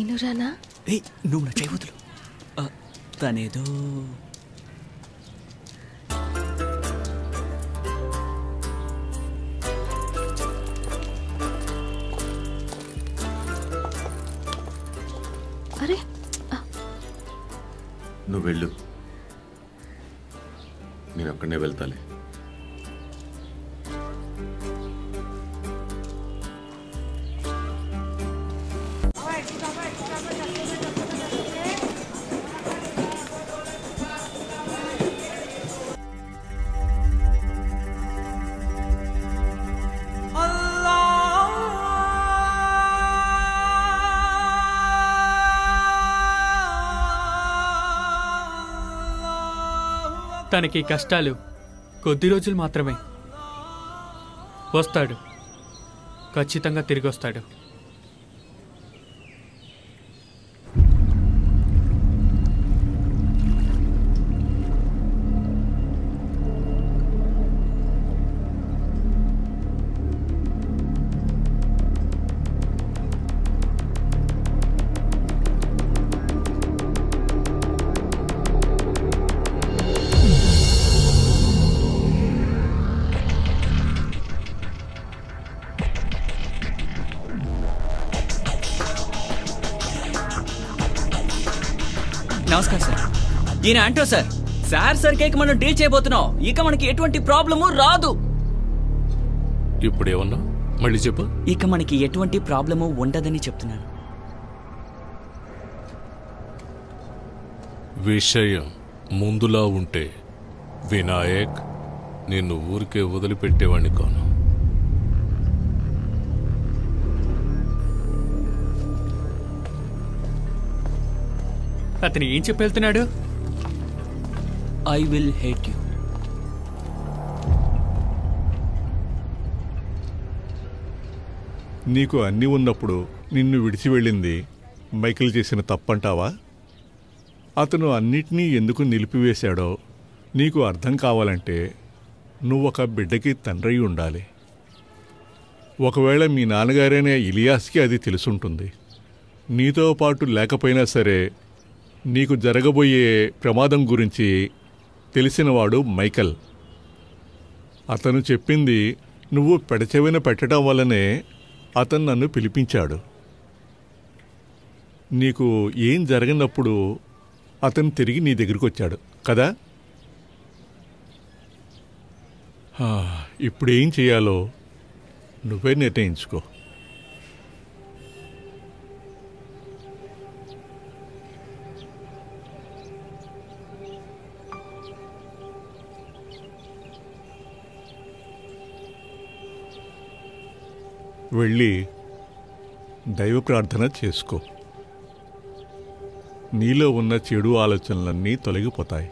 నేను రానా? నువ్వు నా చేయవదులు. తనేదో అరే నువ్వు వెళ్ళు, నేను అక్కడనే వెళ్తాలే. తనకి కష్టాలు కొద్ది రోజులు మాత్రమే. వస్తాడు, ఖచ్చితంగా తిరిగి వస్తాడు. నమస్కారం సార్. ఈయన ఆంటో సార్. సార్ కేక్ మనం డీల్ చేయబోతున్నాం. ఇక మనకి ఎటువంటి ప్రాబ్లము రాదు. ఇప్పుడేమన్నా మళ్ళీ చెప్పు. ఇక మనకి ఎటువంటి ప్రాబ్లము ఉండదని చెప్తున్నాను. విషయం ముందులా ఉంటే వినాయక్ నిన్ను ఊరికే వదిలిపెట్టేవాణ్ణి కాను. అతను ఏం చెప్పి వెళ్తున్నాడు? I will hate you. నీకు అన్నీ ఉన్నప్పుడు నిన్ను విడిచి వెళ్ళింది మైకేల్ చేసిన తప్పంటావా? అతను అన్నిటినీ ఎందుకు నిలిపివేశాడో నీకు అర్థం కావాలంటే నువ్వొక బిడ్డకి తండ్రి ఉండాలి. ఒకవేళ మీ నాన్నగారైన ఇలియాస్కి అది తెలుసుంటుంది. నీతో పాటు లేకపోయినా సరే నీకు జరగబోయే ప్రమాదం గురించి తెలిసినవాడు మైకేల్. అతను చెప్పింది నువ్వు పెడచెవిన పెట్టడం వల్లనే అతను నన్ను పిలిపించాడు. నీకు ఏం జరగనప్పుడు అతను తిరిగి నీ దగ్గరికి వచ్చాడు కదా? ఇప్పుడు ఏం చేయాలో నువ్వే నిర్ణయించుకో. వెళ్ళి దైవ ప్రార్థన చేసుకో. నీలో ఉన్న చెడు ఆలోచనలన్నీ తొలగిపోతాయి.